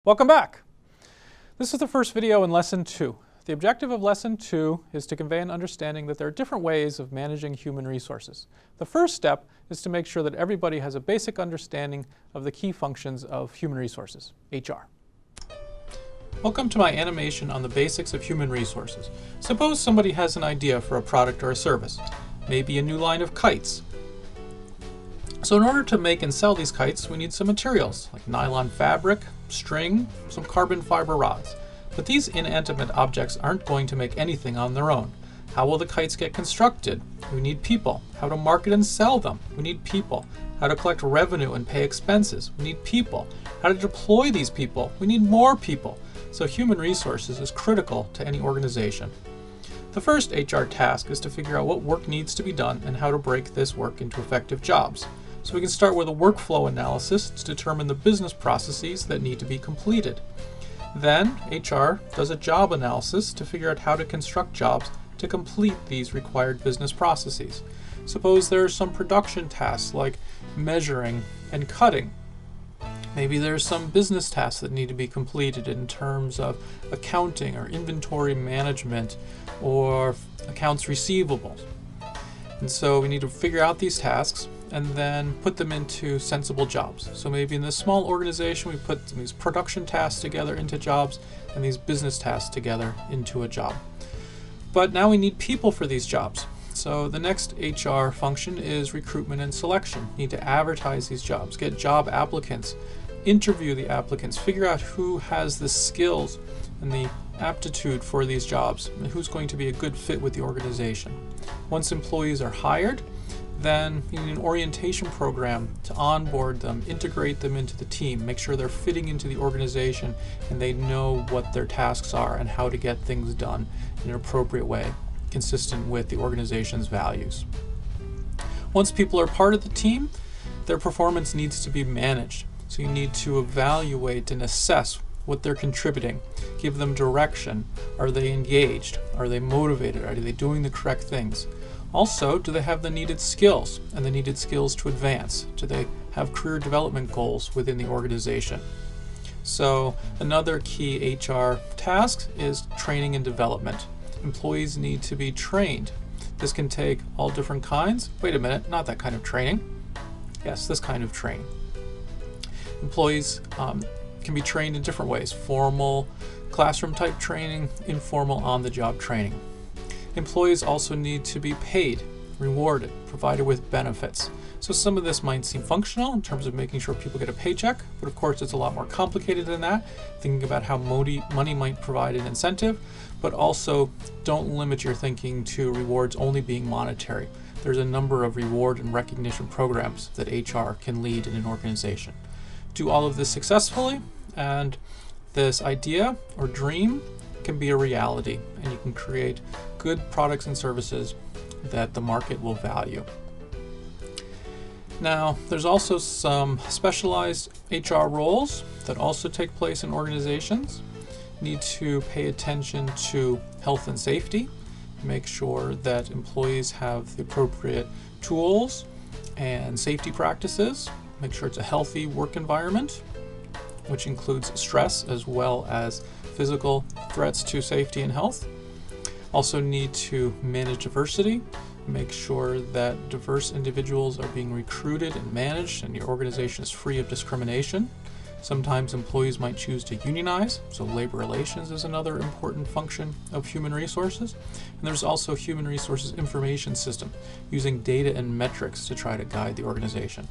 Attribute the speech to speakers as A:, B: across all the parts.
A: Welcome back. This is the first video in Lesson 2. The objective of Lesson 2 is to convey an understanding that there are different ways of managing human resources. The first step is to make sure that everybody has a basic understanding of the key functions of human resources, HR. Welcome to my animation on the basics of human resources. Suppose somebody has an idea for a product or a service, maybe a new line of kites. So in order to make and sell these kites, we need some materials like nylon fabric, string, some carbon fiber rods. But these inanimate objects aren't going to make anything on their own. How will the kites get constructed? We need people. How to market and sell them? We need people. How to collect revenue and pay expenses? We need people. How to deploy these people? We need more people. So human resources is critical to any organization. The first HR task is to figure out what work needs to be done and how to break this work into effective jobs. So we can start with a workflow analysis to determine the business processes that need to be completed. Then HR does a job analysis to figure out how to construct jobs to complete these required business processes. Suppose there are some production tasks like measuring and cutting. Maybe there's some business tasks that need to be completed in terms of accounting or inventory management or accounts receivables. And so we need to figure out these tasks and then put them into sensible jobs. So maybe in this small organization, we put these production tasks together into jobs and these business tasks together into a job. But now we need people for these jobs. So the next HR function is recruitment and selection. You need to advertise these jobs, get job applicants, interview the applicants, figure out who has the skills and the aptitude for these jobs and who's going to be a good fit with the organization. Once employees are hired, then you need an orientation program to onboard them, integrate them into the team, make sure they're fitting into the organization and they know what their tasks are and how to get things done in an appropriate way, consistent with the organization's values. Once people are part of the team, their performance needs to be managed. So you need to evaluate and assess what they're contributing, give them direction. Are they engaged? Are they motivated? Are they doing the correct things? Also, do they have the needed skills and the needed skills to advance? Do they have career development goals within the organization? So another key HR task is training and development. Employees need to be trained. This can take all different kinds. Wait a minute, not that kind of training. Yes, this kind of training. Employees can be trained in different ways: formal classroom type training, informal on-the-job training. Employees also need to be paid, rewarded, provided with benefits. So some of this might seem functional in terms of making sure people get a paycheck, but of course it's a lot more complicated than that, thinking about how money might provide an incentive, but also don't limit your thinking to rewards only being monetary. There's a number of reward and recognition programs that HR can lead in an organization. Do all of this successfully, and this idea or dream can be a reality, and you can create good products and services that the market will value. Now, there's also some specialized HR roles that also take place in organizations. You need to pay attention to health and safety, make sure that employees have the appropriate tools and safety practices, make sure it's a healthy work environment, which includes stress as well as physical threats to safety and health. Also need to manage diversity, make sure that diverse individuals are being recruited and managed and your organization is free of discrimination. Sometimes employees might choose to unionize, so labor relations is another important function of human resources. And there's also human resources information system, using data and metrics to try to guide the organization.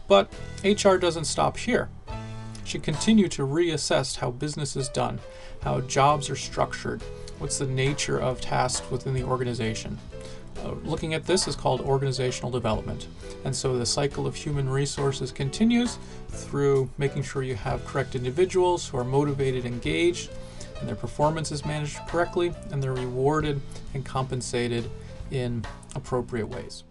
A: But HR doesn't stop here. It should continue to reassess how business is done, how jobs are structured, what's the nature of tasks within the organization. Looking at this is called organizational development. And so the cycle of human resources continues through making sure you have correct individuals who are motivated, engaged, and their performance is managed correctly, and they're rewarded and compensated in appropriate ways.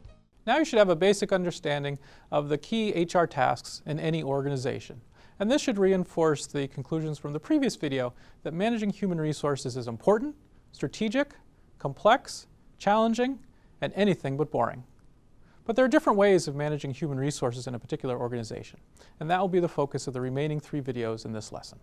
A: Now you should have a basic understanding of the key HR tasks in any organization. And this should reinforce the conclusions from the previous video that managing human resources is important, strategic, complex, challenging, and anything but boring. But there are different ways of managing human resources in a particular organization, and that will be the focus of the remaining 3 videos in this lesson.